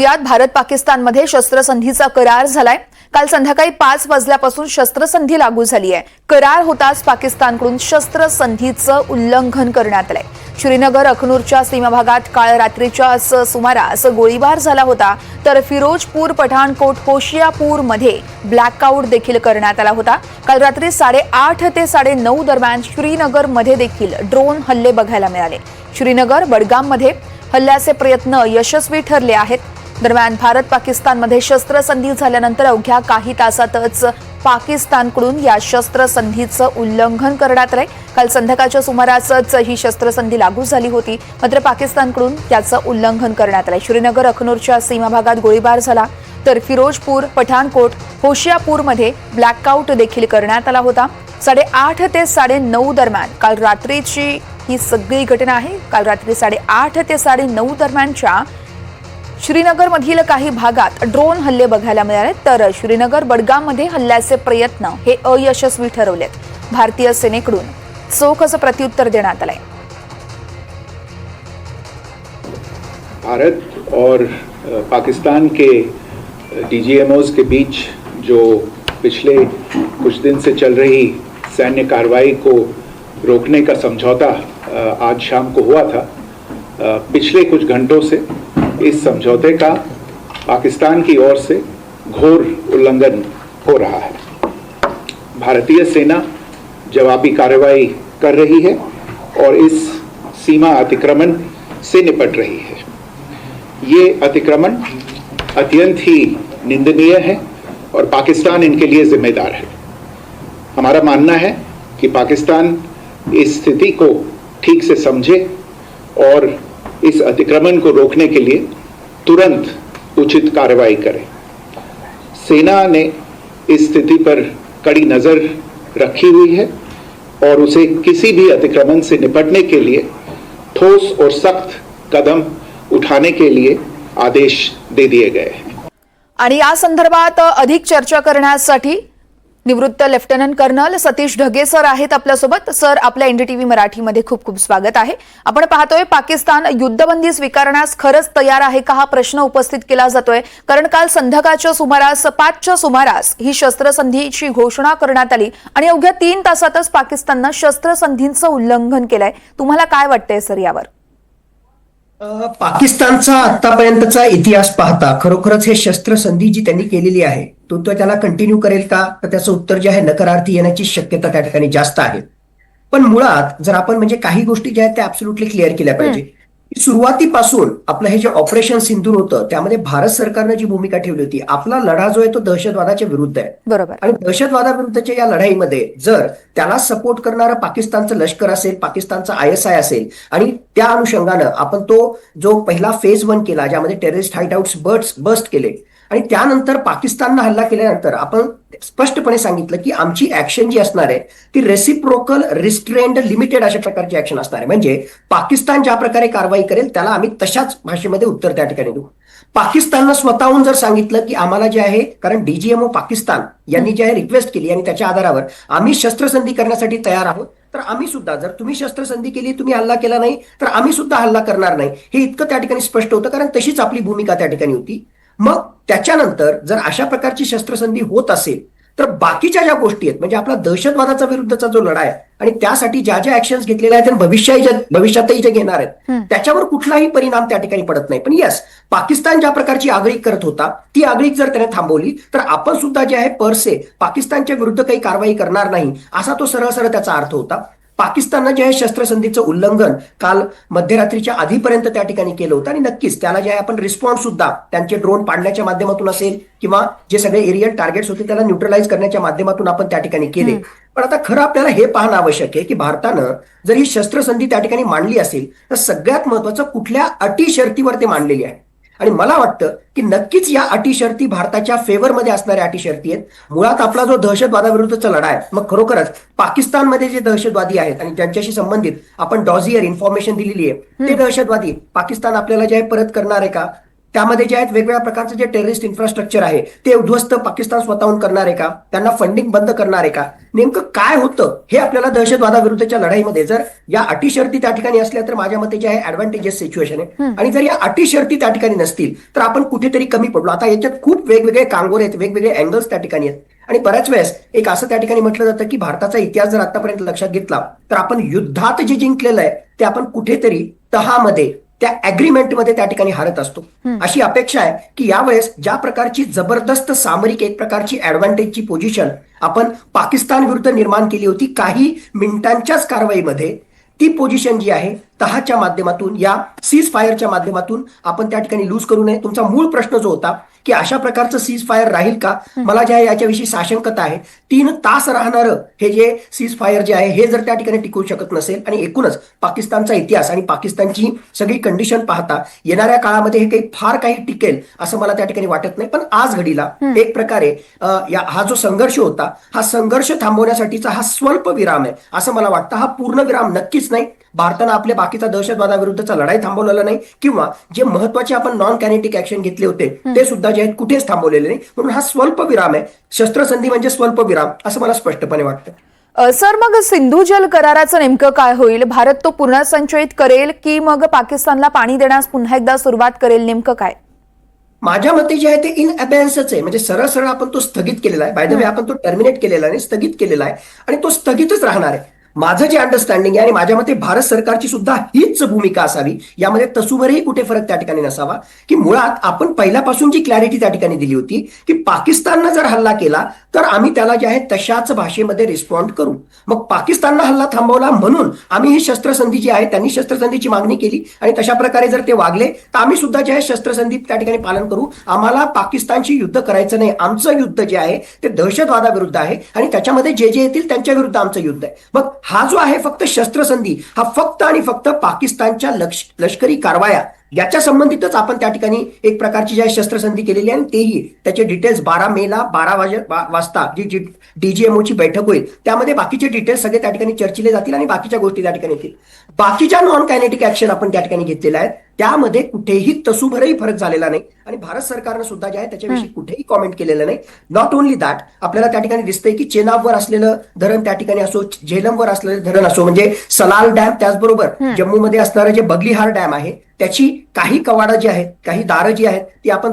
यात भारत पाकिस्तानमध्ये शस्त्रसंधीचा करार झालाय। काल संध्याकाळी 5 वाजल्यापासून शस्त्रसंधी लागू झाली आहे। करार होताच पाकिस्तानकडून शस्त्रसंधीचं उल्लंघन करण्यात आलंय। श्रीनगर अखनूरच्या सीमा भागात काल रात्रीच्या सुमारास गोळीबार झाला होता, तर फिरोजपूर, पठाणकोट, होशियापूरमध्ये ब्लॅकआउट देखील करण्यात आला होता। काल रात्री 8:30 ते 9:30 दरम्यान श्रीनगरमध्ये देखील ड्रोन हल्ले बघायला मिळाले। श्रीनगर, बडगाममध्ये हल्ल्याचे प्रयत्न यशस्वी ठरले आहेत। दरम्यान भारत पाकिस्तानमध्ये शस्त्रसंधी झाल्यानंतर अवघ्या काही तासातच पाकिस्तानकडून या शस्त्रसंधीचं उल्लंघन करण्यात आलंय। काल संध्याकाळच्या सुमारासच ही शस्त्रसंधी लागू झाली होती, मात्र पाकिस्तानकडून याचं उल्लंघन करण्यात आलंय। श्रीनगर अखनूरच्या सीमा भागात गोळीबार झाला, तर फिरोजपूर, पठाणकोट, होशियापूरमध्ये ब्लॅकआउट देखील करण्यात आला होता। 8:30 ते 9:30 दरम्यान काल रात्रीची ही सगळी घटना आहे। काल रात्री 8:30 ते 9:30 दरम्यानच्या श्रीनगरमधील काही भागात ड्रोन हल्ले बघायला मिळाले, तर श्रीनगर, बडगाममध्ये हल्ल्याचे प्रयत्न हे अयशस्वी ठरवलेत। भारतीय सेनेकडून चोख असं प्रत्युत्तर देण्यात आलंय। भारत और पाकिस्तान के डीजीएमओज के बीच जो पिछले कुछ दिन से चल रही सैन्य कार्रवाई को रोकने का समझौता आज शाम को हुआ था। पिछले कुछ घंटों से इस समझौते का पाकिस्तान की ओर से घोर उल्लंघन हो रहा है। भारतीय सेना जवाबी कार्रवाई कर रही है और इस सीमा अतिक्रमण से निपट रही है। ये अतिक्रमण अत्यंत ही निंदनीय है और पाकिस्तान इनके लिए जिम्मेदार है। हमारा मानना है कि पाकिस्तान इस स्थिति को ठीक से समझे और इस अतिक्रमण को रोकने के लिए तुरंत उचित कार्रवाई करे। सेना ने इस स्थिति पर कड़ी नजर रखी हुई है और उसे किसी भी अतिक्रमण से निपटने के लिए ठोस और सख्त कदम उठाने के लिए आदेश दे दिए गए हैं। आणि या संदर्भात अधिक चर्चा करण्यासाठी निवृत्त lieutenant colonel Satish Dhage sir आहेत आपल्यासोबत। सर, आपल्या एनडीटीव्ही मराठीमध्ये खूप खूप स्वागत आहे। आपण पाहतोय पाकिस्तान युद्धबंदी स्वीकारण्यास खरंच तयार आहे का, हा प्रश्न उपस्थित केला जातोय। कारण काल संध्याकाळच्या सुमारास 5च्या सुमारास ही शस्त्रसंधीची घोषणा करण्यात आली आणि अवघ्या 3 तासातच पाकिस्ताननं शस्त्रसंधीचं उल्लंघन केलंय। तुम्हाला काय वाटतंय सर यावर? पाकिस्तानचा आतापर्यंतचा इतिहास पाहता खरोखरच हे शस्त्रसंधी जी त्यांनी केलेली आहे तो त्याला कंटिन्यू करेल का, तर त्याचं उत्तर जे आहे नकारार्थी येण्याची शक्यता त्या ठिकाणी जास्त आहे। पण मुळात जर आपण म्हणजे काही गोष्टी ज्या आहेत त्या ऍब्सोल्युटली क्लिअर केल्या पाहिजे। सुरुवातीपासून आपलं हे जे ऑपरेशन सिंदूर होतं त्यामध्ये भारत सरकारनं जी भूमिका ठेवली होती, आपला लढा जो आहे तो दहशतवादाच्या विरुद्ध आहे। बरोबर। आणि दहशतवादाविरुद्धच्या या लढाईमध्ये जर त्याला सपोर्ट करणारं पाकिस्तानचं लष्कर असेल, पाकिस्तानचा ISI असेल आणि त्या अनुषंगानं आपण तो जो पहिला फेज 1 केला ज्यामध्ये टेररिस्ट हाईडआउट्स बस्ट केले आणि त्यानंतर पाकिस्ताननं हल्ला केल्यानंतर आपण स्पष्टपणे सांगितलं की आमची ऍक्शन जी असणार आहे ती रेसिप्रोकल, रिस्ट्रेंड, लिमिटेड अशा प्रकारची ऍक्शन असणार आहे। म्हणजे पाकिस्तान ज्या प्रकारे कारवाई करेल त्याला आम्ही तशाच भाषेमध्ये उत्तर त्या ठिकाणी देऊ। पाकिस्ताननं स्वतःहून जर सांगितलं की आम्हाला जे आहे, कारण डीजीएमओ पाकिस्तान यांनी जे आहे रिक्वेस्ट केली आणि त्याच्या आधारावर आम्ही शस्त्रसंधी करण्यासाठी तयार आहोत, तर आम्ही सुद्धा जर तुम्ही शस्त्रसंधी केली, तुम्ही हल्ला केला नाही, तर आम्ही सुद्धा हल्ला करणार नाही, हे इतकं त्या ठिकाणी स्पष्ट होतं, कारण तशीच आपली भूमिका त्या ठिकाणी होती। मग त्याच्यानंतर जर अशा प्रकारची शस्त्रसंधी होत असेल तर बाकीच्या ज्या गोष्टी आहेत म्हणजे आपला दहशतवादाचा विरुद्धचा जो लढा आहे आणि त्यासाठी ज्या ज्या ऍक्शन्स घेतलेल्या आहेत आणि भविष्यातही जे घेणार आहेत त्याच्यावर कुठलाही परिणाम त्या ठिकाणी पडत नाही। पण येस, पाकिस्तान ज्या प्रकारची आगळीक करत होता ती आगळीक जर त्याने थांबवली तर आपण सुद्धा जे आहे परसे पाकिस्तानच्या विरुद्ध काही कारवाई करणार नाही, असा तो सरळ सरळ त्याचा अर्थ होता। पाकिस्ताननं जे आहे शस्त्रसंधीचं उल्लंघन काल मध्यरात्रीच्या आधीपर्यंत त्या ठिकाणी केलं होतं आणि नक्कीच त्याला जे आहे आपण रिस्पॉन्स सुद्धा त्यांचे ड्रोन पाडण्याच्या माध्यमातून असेल किंवा जे सगळे एरियल टार्गेट्स होते त्याला न्यूट्रलाइज करण्याच्या माध्यमातून आपण त्या ठिकाणी केले। पण आता खरं आपल्याला हे पाहणं आवश्यक आहे की भारतानं जर ही शस्त्रसंधी त्या ठिकाणी मांडली असेल तर सगळ्यात महत्वाचं कुठल्या अटी शर्तीवर ते मांडलेली आहे। आणि मला वाटतं की नक्कीच या अटी शर्ती भारताच्या फेवरमध्ये असणाऱ्या अटी शर्ती आहेत। मुळात आपला जो दहशतवादाविरुद्धचा लढा आहे, मग खरोखरच पाकिस्तानमध्ये जे दहशतवादी आहेत आणि त्यांच्याशी संबंधित आपण डॉझियर इन्फॉर्मेशन दिलेली आहे, ते दहशतवादी पाकिस्तान आपल्याला जे आहे परत करणार आहे का? त्यामध्ये जे आहेत वेगवेगळ्या प्रकारचे जे टेररिस्ट इन्फ्रास्ट्रक्चर आहे ते उद्ध्वस्त पाकिस्तान स्वतःहून करणार आहे का, त्यांना फंडिंग बंद करणार आहे का, नेमकं काय होतं हे आपल्याला दहशतवादाविरुद्धच्या लढाईमध्ये जर या अटी शर्ती त्या ठिकाणी असल्या तर माझ्या मते जे आहे ऍडव्हान्टेजेस सिच्युएशन आहे. आणि जर या अटी शर्ती त्या ठिकाणी नसतील तर आपण कुठेतरी कमी पडलो. आता याच्यात खूप वेगवेगळे कांगोर आहेत, वेगवेगळे अँगल्स त्या ठिकाणी आहेत. आणि बऱ्याच वेळेस एक असं त्या ठिकाणी म्हटलं जातं की भारताचा इतिहास जर आतापर्यंत लक्षात घेतला तर आपण युद्धात जे जिंकलेलं आहे ते आपण कुठेतरी तहामध्ये त्या अग्रीमेंटमध्ये त्या ठिकाणी हारत असतो. अशी अपेक्षा आहे की यावेळेस ज्या प्रकारची जबरदस्त सामरिक एक प्रकारची ऍडव्हान्टेजची पोझिशन आपण पाकिस्तान विरुद्ध निर्माण केली होती काही मिनिटांच्याच कारवाईमध्ये, ती पोझिशन जी आहे तहाच्या माध्यमातून या सीज फायरच्या माध्यमातून आपण त्या ठिकाणी लूज करू नये. तुमचा मूळ प्रश्न जो होता की अशा प्रकारचं सीज फायर राहील का, मला जे आहे याच्याविषयी साशंकता आहे. 3 तास राहणारं हे जे सीज फायर जे आहे हे जर त्या ठिकाणी टिकू शकत नसेल आणि एकूणच पाकिस्तानचा इतिहास आणि पाकिस्तानची सगळी कंडिशन पाहता येणाऱ्या काळामध्ये हे काही फार काही टिकेल असं मला त्या ठिकाणी वाटत नाही. पण आज घडीला एक प्रकारे हा जो संघर्ष होता हा संघर्ष थांबवण्यासाठीचा हा स्वल्प विराम आहे असं मला वाटतं. हा पूर्ण विराम नक्कीच नाही. भारतानं आपल्या बाकीचा दहशतवादाविरुद्धचा लढाई थांबवलेला नाही किंवा जे महत्वाचे आपण नॉन कॅनेटिक ऍक्शन घेतले होते ते सुद्धा जे आहेत कुठेच थांबवलेले नाही. म्हणून हा स्वल्प विराम आहे. शस्त्रसंधी म्हणजे स्वल्प विराम असं मला स्पष्टपणे वाटतं. सर, मग सिंधू जल कराराचं नेमकं काय होईल? भारत तो पुनर्संचयित करेल की मग पाकिस्तानला पाणी देण्यास पुन्हा एकदा सुरुवात करेल? नेमकं काय? माझ्या मते जे आहे ते इन अबेन्सच आहे. म्हणजे सरळ सरळ आपण तो स्थगित केलेला आहे. बाय द वे आपण तो टर्मिनेट केलेला नाही, स्थगित केलेला आहे आणि तो स्थगितच राहणार आहे. माझं जे अंडरस्टँडिंग आहे आणि माझ्या मते भारत सरकारची सुद्धा हीच भूमिका असावी, यामध्ये तसूभरही कुठे फरक त्या ठिकाणी नसावा, की मुळात आपण पहिल्यापासून जी क्लॅरिटी त्या ठिकाणी दिली होती की पाकिस्ताननं जर हल्ला केला तर आम्ही त्याला जे आहे तशाच भाषेमध्ये रिस्पॉन्ड करू. मग पाकिस्ताननं हल्ला थांबवला म्हणून आम्ही ही शस्त्रसंधी जी आहे त्यांनी शस्त्रसंधीची मागणी केली आणि तशा प्रकारे जर ते वागले तर आम्ही सुद्धा जे आहे शस्त्रसंधी त्या ठिकाणी पालन करू. आम्हाला पाकिस्तानशी युद्ध करायचं नाही. आमचं युद्ध जे आहे ते दहशतवादाविरुद्ध आहे आणि त्याच्यामध्ये जे जे येतील त्यांच्या विरुद्ध आमचं युद्ध आहे. मग हा जो आहे फक्त शस्त्रसंधी हा फक्त आणि फक्त पाकिस्तानच्या लष्करी कारवाया याच्या संबंधितच आपण त्या ठिकाणी एक प्रकारची जी शस्त्रसंधी केलेली आहे आणि तेही त्याचे डिटेल्स 12 मेला 12 वाजता जी डीजीएमओची बैठक होईल त्यामध्ये बाकीचे डिटेल्स सगळे त्या ठिकाणी चर्चिले जातील आणि बाकीच्या गोष्टी त्या ठिकाणी येतील. बाकीच्या नॉन कायनेटिक ऍक्शन आपण त्या ठिकाणी घेतलेल्या आहेत त्यामध्ये कुठेही तसूभरही फरक झालेला नाही आणि भारत सरकारनं सुद्धा जे आहे त्याच्याविषयी कुठेही कॉमेंट केलेलं नाही. नॉट ओन्ली दॅट, आपल्याला त्या ठिकाणी दिसतंय की चेनाबवर असलेलं धरण त्या ठिकाणी असो, झेलमवर असलेलं धरण असो, म्हणजे सलाल डॅम, त्याचबरोबर जम्मूमध्ये असणारं जे बगलीहार डॅम आहे त्याची काही कवाडं जी आहेत, काही दारं जी आहेत ती आपण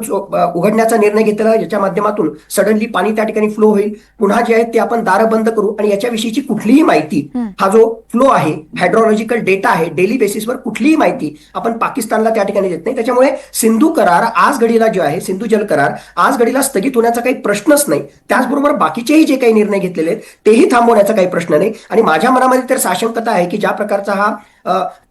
उघडण्याचा निर्णय घेतलेला आहे, ज्याच्या माध्यमातून सडनली पाणी त्या ठिकाणी फ्लो होईल. पुन्हा जे आहेत ते आपण दारं बंद करू आणि याच्याविषयीची कुठलीही माहिती, हा जो फ्लो आहे, हायड्रोलॉजिकल डेटा आहे, डेली बेसिसवर कुठलीही माहिती आपण पाकिस्तानला त्या ठिकाणी देत नाही. त्याच्यामुळे सिंधू करार आज घडीला जो आहे, सिंधू जल करार आज घडीला स्थगित होण्याचा काही प्रश्नच नाही. त्याचबरोबर बाकीचेही जे काही निर्णय घेतलेले आहेत तेही थांबवण्याचा काही प्रश्न नाही. आणि माझ्या मनामध्ये तर साशंकता आहे की ज्या प्रकारचा हा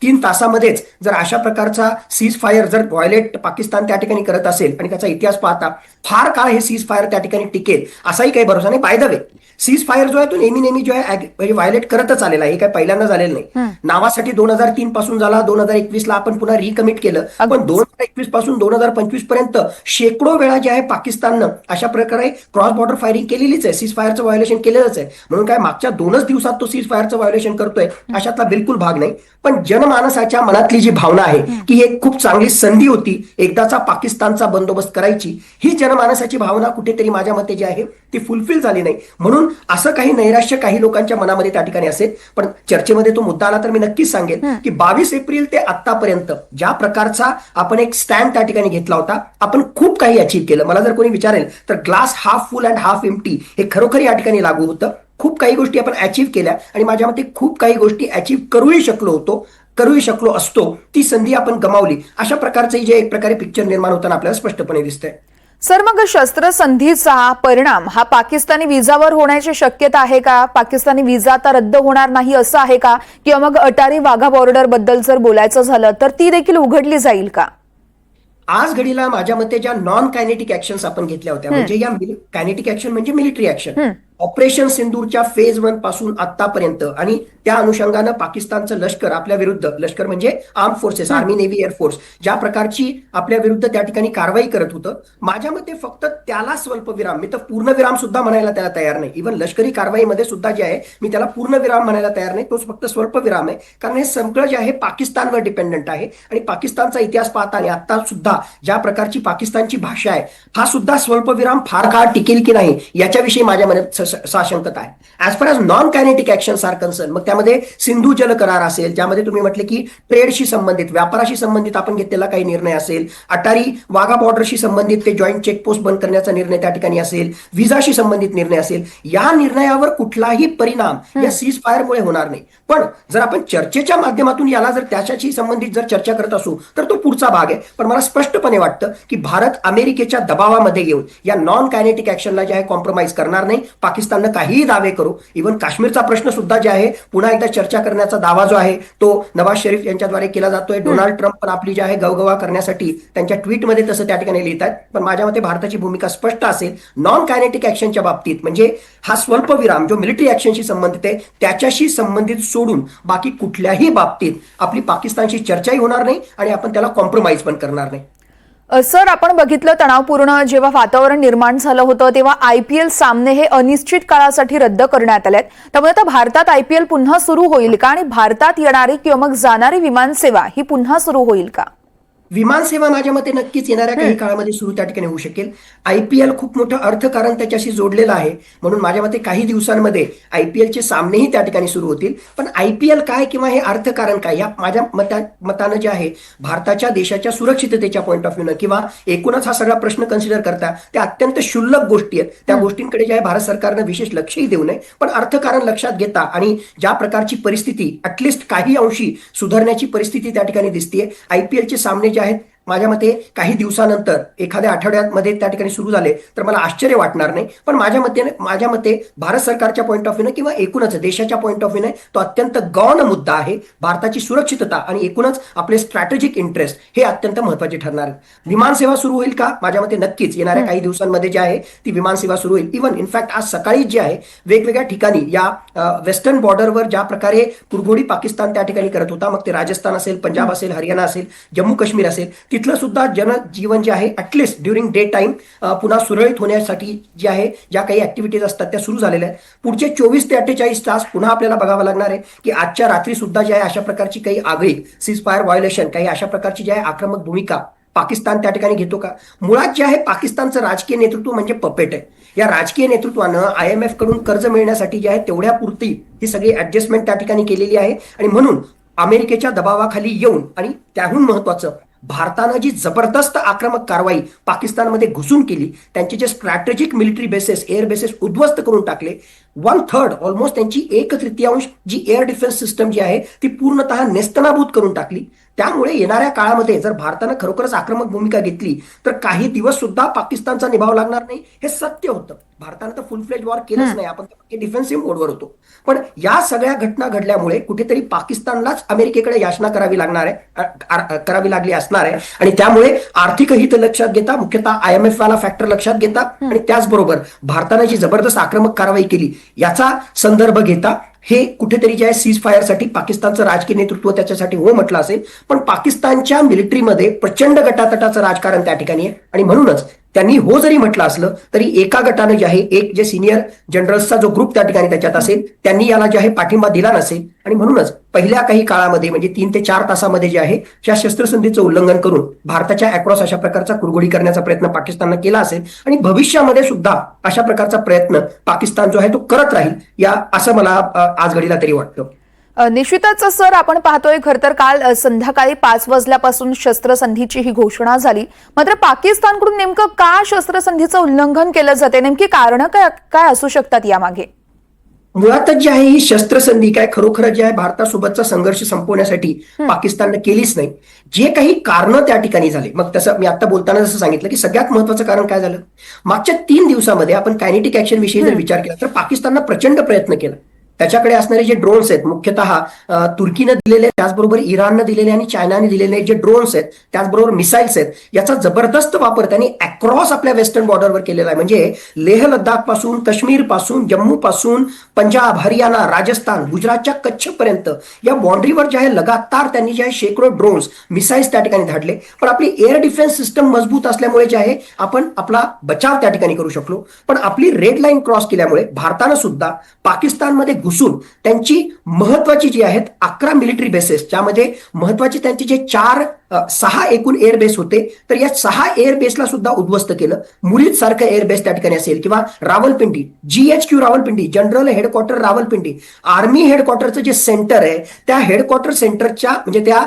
3 तासामध्येच जर अशा प्रकारचा सीज फायर जर व्हायलेट पाकिस्तान त्या ठिकाणी करत असेल आणि त्याचा इतिहास पाहता फार काळ हे सीज फायर त्या ठिकाणी टिकेल असाही काही भरोसा नाही. By the way, cease fire जो आहे तो नेहमी जो आहे म्हणजे व्हायलेट करतच आलेला आहे, हे काही पहिल्यांदा झालेलं नाही. नावासाठी 2003 पासून झाला, 2021 ला आपण पुन्हा रिकमिट केलं, पण 2021 पासून 2025 पर्यंत शेकडो वेळा जे आहे पाकिस्ताननं अशा प्रकारे क्रॉस बॉर्डर फायरिंग केलेलीच आहे, सीज फायरचं व्हायोलेशन केलेलंच आहे. म्हणून काय मागच्या 2च दिवसात तो सीज फायरचं व्हायोलेशन करतोय अशातला बिलकुल भाग नाही. पण जनमानसाच्या मनातली जी भावना आहे की ही एक खूप चांगली संधी होती एकदाचा पाकिस्तानचा बंदोबस्त करायची, ही जनमानसाची भावना कुठेतरी माझ्या मते जी आहे ती फुलफिल झाली नाही. म्हणून असं काही नैराश्य काही लोकांच्या मनामध्ये त्या ठिकाणी असेल. पण चर्चेमध्ये तो मुद्दा आला तर मी नक्कीच सांगेन की 22 एप्रिल ते आतापर्यंत ज्या प्रकारचा आपण एक स्टँड त्या ठिकाणी घेतला होता, आपण खूप काही अचीव केलं. मला जर कोणी विचारेल तर glass half full and half empty हे खरोखर या ठिकाणी लागू होतं. खूप काही गोष्टी आपण अचीव केल्या आणि माझ्या मते खूप काही गोष्टी अचीव करूही शकलो असतो. ती संधी आपण गमावली, अशा प्रकारचे जे एक प्रकारे पिक्चर निर्माण होताना आपल्याला स्पष्टपणे दिसतंय. सर, मग शस्त्रसंधीचा परिणाम हा पाकिस्तानी विजावर होण्याची शक्यता आहे का? पाकिस्तानी विजा आता रद्द होणार नाही असं आहे का? किंवा मग अटारी वाघा बॉर्डर बद्दल जर बोलायचं झालं तर ती देखील उघडली जाईल का? आज घडीला माझ्या मते ज्या नॉन कायनेटिक ऍक्शन्स आपण घेतल्या होत्या, म्हणजे या कायनेटिक ऍक्शन म्हणजे मिलिटरी ऍक्शन, ऑपरेशन सिंदूरच्या फेज 1 पासून आतापर्यंत आणि त्या अनुषंगानं पाकिस्तानचं लष्कर आपल्या विरुद्ध, लष्कर म्हणजे arm forces, army, navy, air force, ज्या प्रकारची आपल्या विरुद्ध त्या ठिकाणी कारवाई करत होतं, माझ्या मते फक्त त्याला स्वल्पविराम, मी तर पूर्णविराम सुद्धा म्हणायला त्याला तयार नाही. इव्हन लष्करी कारवाईमध्ये सुद्धा जे आहे मी त्याला पूर्णविराम म्हणायला तयार नाही, तोच फक्त स्वल्पविराम आहे. कारण हे सगळं जे आहे पाकिस्तानवर डिपेंडंट आहे आणि पाकिस्तानचा इतिहास पाहता आणि आता सुद्धा ज्या प्रकारची पाकिस्तानची भाषा आहे, हा सुद्धा स्वल्पविराम फार काळ टिकेल की नाही याच्याविषयी माझ्या मनात साशंकता आहे. As far as non kinetic actions are concern, मग त्यामध्ये सिंधू जल करार असेल, ज्यामध्ये तुम्ही म्हटले की ट्रेडशी संबंधित, व्यापाराशी संबंधित आपण घेतलेला काही निर्णय असेल, अटारी वाघा बॉर्डरशी संबंधित ते जॉईंट चेकपोस्ट बंद करण्याचा निर्णय त्या ठिकाणी असेल, व्हिसाशी संबंधित निर्णय असेल, या निर्णयावर कुठलाही परिणाम या सीज फायरमुळे होणार नाही. पण जर आपण चर्चेच्या माध्यमातून याला जर त्याच्याशी संबंधित जर चर्चा करत असू तर तो पुढचा भाग आहे. पण मला स्पष्टपणे वाटतं की भारत अमेरिकेच्या दबावामध्ये येऊन या नॉन कायनेटिक ऍक्शनला जे आहे कॉम्प्रोमाइज करणार नाही. पाकिस्ताननं काहीही दावे करू, इव्हन काश्मीरचा प्रश्न सुद्धा जे आहे पुन्हा एकदा चर्चा करण्याचा दावा जो आहे तो नवाज शरीफ यांच्याद्वारे केला जातोय. डोनाल्ड ट्रम्प पण आपली जे आहे गवगवा करण्यासाठी त्यांच्या ट्विटमध्ये तसं त्या ठिकाणी लिहितात. पण माझ्या मते भारताची भूमिका स्पष्ट असेल. नॉन कायनेटिक ऍक्शनच्या बाबतीत म्हणजे हा स्वल्पविराम जो मिलिटरी ऍक्शनशी संबंधित आहे त्याच्याशी संबंधित सोडून बाकी कुठल्याही बाबतीत आपली पाकिस्तानशी चर्चाही होणार नाही आणि आपण त्याला कॉम्प्रोमाइज पण करणार नाही. सर, आपण बघितलं तणावपूर्ण जेव्हा वातावरण निर्माण झालं होतं तेव्हा IPL सामने हे अनिश्चित काळासाठी रद्द करण्यात आलेत. त्यामुळे आता भारतात IPL पुन्हा सुरू होईल का आणि भारतात येणारी किंवा मग जाणारी विमानसेवा ही पुन्हा सुरू होईल का? विमानसेवा माझ्या मते नक्कीच येणाऱ्या काही काळामध्ये सुरू त्या ठिकाणी होऊ शकेल. IPL खूप मोठं अर्थकारण त्याच्याशी जोडलेलं आहे, म्हणून माझ्या मते काही दिवसांमध्ये IPLचे सामनेही त्या ठिकाणी सुरू होतील. पण IPL काय किंवा हे अर्थकारण काय या माझ्या मतानं जे आहे भारताच्या देशाच्या सुरक्षिततेच्या पॉईंट ऑफ व्ह्यूनं किंवा एकूणच हा सगळा प्रश्न कन्सिडर करता त्या अत्यंत क्षुल्लक गोष्टी आहेत. त्या गोष्टींकडे जे आहे भारत सरकारनं विशेष लक्षही देऊ नये. पण अर्थकारण लक्षात घेता आणि ज्या प्रकारची परिस्थिती ऍटलिस्ट काही अंशी सुधारण्याची परिस्थिती त्या ठिकाणी दिसतेय, IPLचे सामने जे आहेत माझ्या मते काही दिवसानंतर एखाद्या आठवड्यामध्ये त्या ठिकाणी सुरू झाले तर मला आश्चर्य वाटणार नाही. पण माझ्या मते भारत सरकारच्या पॉईंट ऑफ व्ह्यूने किंवा एकूणच देशाच्या पॉईंट ऑफ व्ह्यूने तो अत्यंत गौण मुद्दा आहे. भारताची सुरक्षितता आणि एकूणच आपले स्ट्रॅटेजिक इंटरेस्ट हे अत्यंत महत्वाचे ठरणार आहेत. विमानसेवा सुरू होईल का? माझ्या मते नक्कीच येणाऱ्या काही दिवसांमध्ये जी आहे ती विमानसेवा सुरू होईल. इव्हन इनफॅक्ट आज सकाळी जे आहे वेगवेगळ्या ठिकाणी या वेस्टर्न बॉर्डरवर ज्या प्रकारे कुरघोडी पाकिस्तान त्या ठिकाणी करत होता, मग ते राजस्थान असेल, पंजाब असेल, हरियाणा असेल, जम्मू काश्मीर असेल, तिथलं सुद्धा जनजीवन जे आहे ऍटलिस्ट ड्युरिंग डे टाइम पुन्हा सुरळीत होण्यासाठी जे आहे ज्या काही ऍक्टिव्हिटीज असतात त्या सुरू झालेल्या आहेत. पुढचे 24 ते 48 तास पुन्हा आपल्याला बघावं लागणार आहे की आजच्या रात्री सुद्धा जे आहे अशा प्रकारची काही आगळी सीज फायर व्हायोलेशन, काही अशा प्रकारची जी आहे आक्रमक भूमिका पाकिस्तान त्या ठिकाणी घेतो का? मुळात जे आहे पाकिस्तानचं राजकीय नेतृत्व म्हणजे पपेट आहे. या राजकीय नेतृत्वानं IMF कडून कर्ज मिळण्यासाठी जे आहे तेवढ्या पुरती ही सगळी ऍडजस्टमेंट त्या ठिकाणी केलेली आहे आणि म्हणून अमेरिकेच्या दबावाखाली येऊन आणि त्याहून महत्वाचं भारतानं जी जबरदस्त आक्रमक कारवाई पाकिस्तानमध्ये घुसून केली, त्यांचे जे strategic military bases, air bases उद्ध्वस्त करून टाकले, 1/3 ऑलमोस्ट त्यांची 1/3 जी एअर डिफेन्स सिस्टम जी आहे ती पूर्णतः नेस्तनाभूत करून टाकली. त्यामुळे येणाऱ्या काळामध्ये जर भारतानं खरोखरच आक्रमक भूमिका घेतली तर काही दिवस सुद्धा पाकिस्तानचा निभाव लागणार नाही हे सत्य होतं. भारतानं तर फुल फ्लेज वॉर केलंच नाही, आपण डिफेन्सिव्ह मोडवर होतो. पण या सगळ्या घटना घडल्यामुळे कुठेतरी पाकिस्तानलाच अमेरिकेकडे याचना करावी लागली असणार आहे आणि त्यामुळे आर्थिक हित लक्षात घेता, मुख्यतः IMF वाला फॅक्टर लक्षात घेता आणि त्याचबरोबर भारतानं जी जबरदस्त आक्रमक कारवाई केली याचा संदर्भ घेता हे कुठेतरी जे आहे सीज फायरसाठी पाकिस्तानचं राजकीय नेतृत्व त्याच्यासाठी हो म्हटलं असेल. पण पाकिस्तानच्या मिलिटरीमध्ये प्रचंड गटातटाचं राजकारण त्या ठिकाणी आहे आणि म्हणूनच त्यांनी हो जरी म्हटलं असलं तरी एका गटानं जे आहे एक जे सिनियर जनरल्सचा जो ग्रुप त्या ठिकाणी त्याच्यात असेल त्यांनी याला जे आहे पाठिंबा दिला नसेल आणि म्हणूनच पहिल्या काही काळामध्ये म्हणजे 3 ते 4 तासामध्ये जे आहे त्या शस्त्रसंधीचं उल्लंघन करून भारताच्या अक्रॉस अशा प्रकारचा कुरघोडी करण्याचा प्रयत्न पाकिस्ताननं केला असेल आणि भविष्यामध्ये सुद्धा अशा प्रकारचा प्रयत्न पाकिस्तान जो आहे तो करत राहील असं मला आज घडीला तरी वाटतं. निश्चितच सर, आपण पाहतोय खरं तर काल संध्याकाळी 5 वाजल्यापासून शस्त्रसंधीची ही घोषणा झाली. मात्र पाकिस्तानकडून नेमकं का शस्त्रसंधीचं उल्लंघन केलं जाते, नेमकी कारणं काय असू शकतात यामागे? मुळातच जी आहे ही शस्त्रसंधी काय खरोखर जे आहे भारतासोबतचा संघर्ष संपवण्यासाठी पाकिस्ताननं केलीच नाही. जे काही कारणं त्या ठिकाणी झाले, मग तसं मी आता बोलताना जसं सांगितलं की सगळ्यात महत्वाचं कारण काय झालं, मागच्या 3 दिवसामध्ये आपण कायनेटिक ऍक्शन विषयी जर विचार केला तर पाकिस्ताननं प्रचंड प्रयत्न केला. त्याच्याकडे असणारे जे ड्रोन्स आहेत मुख्यतः तुर्कीनं दिलेले, त्याचबरोबर इराणनं दिलेले आणि चायनाने दिलेले जे ड्रोन्स आहेत, त्याचबरोबर मिसाईल्स आहेत, याचा जबरदस्त वापर त्यांनी अक्रॉस आपल्या वेस्टर्न बॉर्डरवर केलेला आहे. म्हणजे लेह लडाख पासून, काश्मीर पासून, जम्मू पासून, पंजाब, हरियाणा, राजस्थान, गुजरातच्या कच्छ पर्यंत या बाँड्रीवर जे आहे लगातार त्यांनी जे आहे शेकडो ड्रोन्स, मिसाईल्स त्या ठिकाणी धाडले. पण आपली एअर डिफेन्स सिस्टम मजबूत असल्यामुळे जे आहे आपण आपला बचाव त्या ठिकाणी करू शकलो. पण आपली रेड लाईन क्रॉस केल्यामुळे भारतानं सुद्धा पाकिस्तानमध्ये घुसून त्यांची महत्वाची जी आहेत 11 मिलिटरी बेसेस, ज्यामध्ये महत्वाचे त्यांचे जे 6 एकूण एअरबेस होते, तर या 6 एअरबेसला सुद्धा उद्ध्वस्त केलं. मुरीद सारखं एअरबेस त्या ठिकाणी असेल किंवा Rawalpindi, GHQ Rawalpindi, general headquarter Rawalpindi, army हेडक्वार्टरचं जे सेंटर आहे, त्या हेडक्वार्टर सेंटरच्या म्हणजे त्या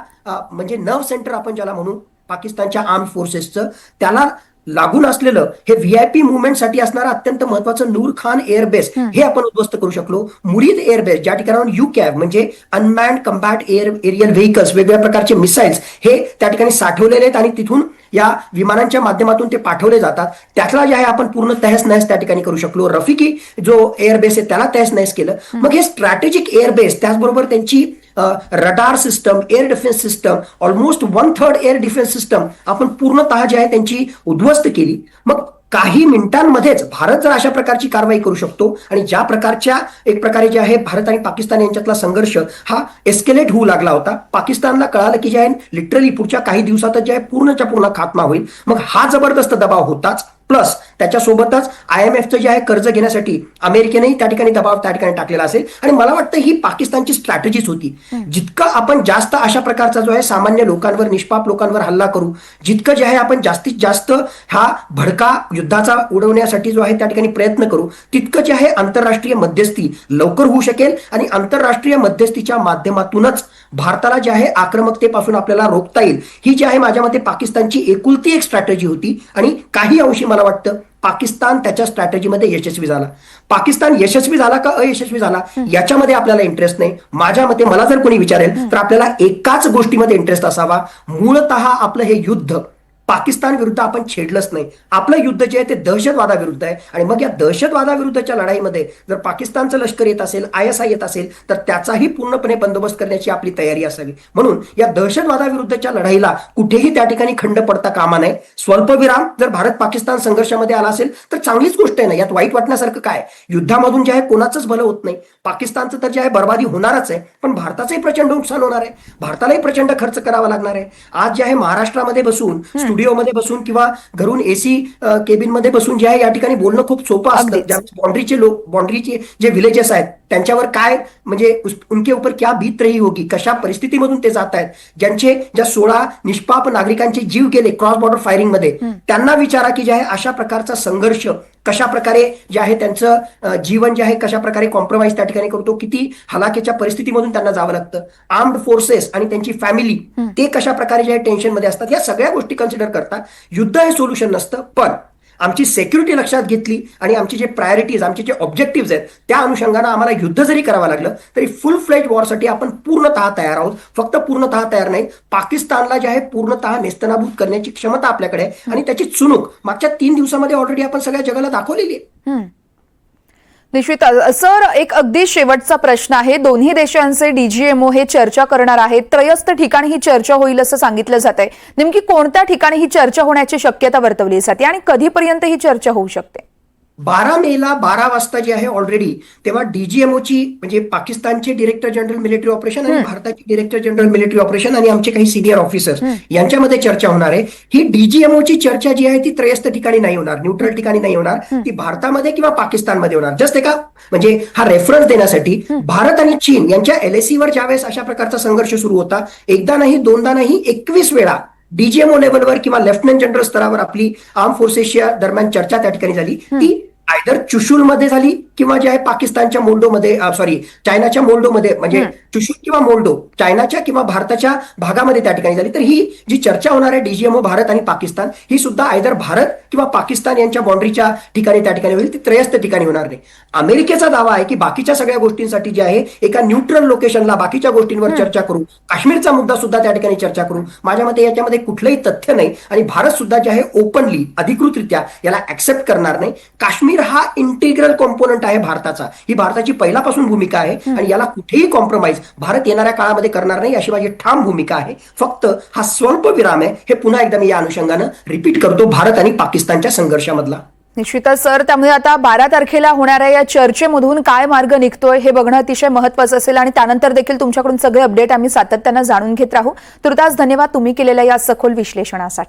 म्हणजे नर्व सेंटर आपण ज्याला म्हणू पाकिस्तानच्या आर्म फोर्सेसचं, त्याला लागून असलेलं हे VIP मुवमेंटसाठी असणारं अत्यंत महत्वाचं नूर खान एअरबेस हे आपण उद्ध्वस्त करू शकलो. मुरीद एअरबेस, ज्या ठिकाणाहून UCAV म्हणजे अनमॅन्ड कम्बॅट एरियल व्हेकल्स, वेगवेगळ्या प्रकारचे मिसाईल्स हे त्या ठिकाणी साठवलेले आहेत आणि तिथून या विमानांच्या माध्यमातून ते पाठवले जातात. त्यातला जे आहे आपण पूर्ण तहस नहस त्या ठिकाणी करू शकलो. रफिकी जो एअरबेस आहे त्याला तहस नहस केलं. मग हे स्ट्रॅटेजिक एअरबेस, त्याचबरोबर त्यांची radar system, air defence system, almost 1/3 air defence system आपण पूर्णतः जी आहे त्यांची उद्ध्वस्त केली. मग काही मिनिटांमध्येच भारत जर अशा प्रकारची कारवाई करू शकतो आणि ज्या प्रकारच्या एक प्रकारे जे आहे भारत आणि पाकिस्तान यांच्यातला संघर्ष हा एस्केलेट होऊ लागला होता, पाकिस्तानला कळालं की जे आहे लिटरली पुढच्या काही दिवसातच जे आहे पूर्णच्या पूर्ण खात्मा होईल. मग हा जबरदस्त दबाव होताच, प्लस त्याच्यासोबतच IMFचं जे आहे कर्ज घेण्यासाठी अमेरिकेनेही त्या ठिकाणी दबाव त्या ठिकाणी टाकलेला असेल. आणि मला वाटतं ही पाकिस्तानची स्ट्रॅटेजीच होती. जितकं आपण जास्त अशा प्रकारचा जो आहे सामान्य लोकांवर, निष्पाप लोकांवर हल्ला करू, जितकं जे आहे आपण जास्तीत जास्त हा भडका युद्धाचा उडवण्यासाठी जो आहे त्या ठिकाणी प्रयत्न करू, तितकं जे आहे आंतरराष्ट्रीय मध्यस्थी लवकर होऊ शकेल आणि आंतरराष्ट्रीय मध्यस्थीच्या माध्यमातूनच भारताला जे आहे आक्रमकतेपासून आपल्याला रोखता येईल. ही जी आहे माझ्या मते पाकिस्तानची एकुलती एक स्ट्रॅटेजी होती आणि काही अंशी मला वाटतं पाकिस्तान त्याच्या स्ट्रॅटेजीमध्ये यशस्वी झाला. पाकिस्तान यशस्वी झाला का अयशस्वी झाला याच्यामध्ये आपल्याला इंटरेस्ट नाही. माझ्या मते मला जर कोणी विचारेल तर आपल्याला एकाच गोष्टीमध्ये इंटरेस्ट असावा, मूळतः आपलं हे युद्ध पाकिस्तान विरुद्ध आपण छेडलंच नाही. आपलं युद्ध जे आहे ते दहशतवादाविरुद्ध आहे. आणि मग या दहशतवादाविरुद्धच्या लढाईमध्ये जर पाकिस्तानचं लष्कर येत असेल, ISI येत असेल, तर त्याचाही पूर्णपणे बंदोबस्त करण्याची आपली तयारी असावी. म्हणून या दहशतवादाविरुद्धच्या लढाईला कुठेही त्या ठिकाणी खंड पडता कामा नये. स्वल्पविराम जर भारत पाकिस्तान संघर्षामध्ये आला असेल तर चांगलीच गोष्ट आहे ना, यात वाईट वाटण्यासारखं काय. युद्धामधून जे आहे कोणाचंच भलं होत नाही. पाकिस्तानचं तर जे आहे बर्बादी होणारच आहे, पण भारताचंही प्रचंड नुकसान होणार आहे. भारतालाही प्रचंड खर्च करावा लागणार आहे. आज जे आहे महाराष्ट्रामध्ये बसून स्टुडिओमध्ये बसून किंवा घरून AC केबिन मध्ये बसून जे आहे या ठिकाणी बोलणं खूप सोपं असतं. बाँड्रीचे जे विलेजेस आहेत त्यांच्यावर काय म्हणजे उनके ऊपर क्या बीत रही होगी, कशा परिस्थितीमधून ते जात आहेत, ज्या 16 निष्पाप नागरिकांचे जीव गेले क्रॉस बॉर्डर फायरिंग मध्ये, त्यांना विचारा की जे आहे अशा प्रकारचा संघर्ष कशा प्रकारे जे आहे त्यांचं जीवन जे आहे कशा प्रकारे कॉम्प्रोमाइज त्या ठिकाणी करतो, किती हलाखीच्या परिस्थितीमधून त्यांना जावं लागतं. आर्म्ड फोर्सेस आणि त्यांची फॅमिली ते कशा प्रकारे जे आहे टेन्शन मध्ये असतात. या सगळ्या गोष्टी कन्सिडर करता युद्ध हे सोल्युशन नसतं. पण आमची सिक्युरिटी लक्षात घेतली आणि आमची जे प्रायोरिटीज, आमचे जे ऑब्जेक्टिव्ह आहेत त्या अनुषंगानं आम्हाला युद्ध जरी करावं लागलं तरी फुल फ्लेज वॉरसाठी आपण पूर्णतः तयार आहोत. फक्त पूर्णतः तयार नाही, पाकिस्तानला जे आहे पूर्णतः नेस्तनाबूत करण्याची क्षमता आपल्याकडे आहे आणि त्याची चुणूक मागच्या 3 दिवसामध्ये ऑलरेडी आपण सगळ्या जगाला दाखवलेली आहे. निश्चित. सर, एक अगदी शेवटचा प्रश्न आहे. दोन्ही देशांचे DGMO हे चर्चा करणार आहेत. त्रयस्थ ठिकाणी ही चर्चा होईल असं सांगितलं जात आहे. नेमकी कोणत्या ठिकाणी ही चर्चा होण्याची शक्यता वर्तवली जाते आणि कधीपर्यंत ही चर्चा होऊ शकते? 12 मेला 12 वाजता जे आहे ऑलरेडी, तेव्हा DGMOची म्हणजे पाकिस्तानचे डिरेक्टर जनरल मिलिटरी ऑपरेशन आणि भारताचे डिरेक्टर जनरल मिलिटरी ऑपरेशन आणि आमचे काही सिनियर ऑफिसर्स यांच्यामध्ये चर्चा होणार आहे. ही DGMOची चर्चा जी आहे ती त्रयस्थ ठिकाणी नाही होणार, न्यूट्रल ठिकाणी नाही होणार, ती भारतामध्ये किंवा पाकिस्तानमध्ये होणार. जस्ट एका म्हणजे हा रेफरन्स देण्यासाठी, भारत आणि चीन यांच्या LAC वर ज्यावेळेस अशा प्रकारचा संघर्ष सुरू होता, एकदा नाही दोनदा नाही 21 वेळा DGMO लेव्हलवर किंवा लेफ्टनंट जनरल स्तरावर आपली आर्म फोर्सेसच्या दरम्यान चर्चा त्या ठिकाणी झाली. ती आयदर चुशूलमध्ये झाली किंवा जे आहे पाकिस्तानच्या मोल्डोमध्ये, चायनाच्या मोल्डोमध्ये, म्हणजे चुशूल किंवा मोल्डो चायनाच्या किंवा भारताच्या भागामध्ये त्या ठिकाणी झाली. तर ही जी चर्चा होणार आहे DGMO भारत आणि पाकिस्तान, ही सुद्धा आयदर भारत किंवा पाकिस्तान यांच्या बाउंड्रीच्या ठिकाणी त्या ठिकाणी होईल, ती त्रयस्थ ठिकाणी होणार नाही. अमेरिकेचा दावा आहे की बाकीच्या सगळ्या गोष्टींसाठी जे आहे एका न्यूट्रल लोकेशनला बाकीच्या गोष्टींवर चर्चा करू, काश्मीरचा मुद्दा सुद्धा त्या ठिकाणी चर्चा करू. माझ्या मते याच्यामध्ये कुठलंही तथ्य नाही आणि भारत सुद्धा जे आहे ओपनली अधिकृतरित्या याला ऍक्सेप्ट करणार नाही. काश्मीर हा इंटिग्रल कॉम्पोनंट आहे आहे भारताचा, ही भारताची पहिल्यापासून भूमिका आहे आणि याला कुठेही कॉम्प्रोमाइज भारत येणाऱ्या काळामध्ये करणार नाही अशी माझी ठाम भूमिका आहे. फक्त हा स्वल्प विराम आहे, हे पुन्हा एकदा मी या अनुषंगानं रिपीट करतो, भारत आणि पाकिस्तानच्या संघर्षामधला. निश्चितच सर, त्यामुळे आता 12 तारखेला होणाऱ्या या चर्चेमधून काय मार्ग निघतोय हे बघणं अतिशय महत्त्वाचं असेल आणि त्यानंतर देखील तुमच्याकडून सगळे अपडेट आम्ही सातत्यानं जाणून घेत राहू. तुर्तास धन्यवाद तुम्ही केलेल्या या सखोल विश्लेषणासाठी.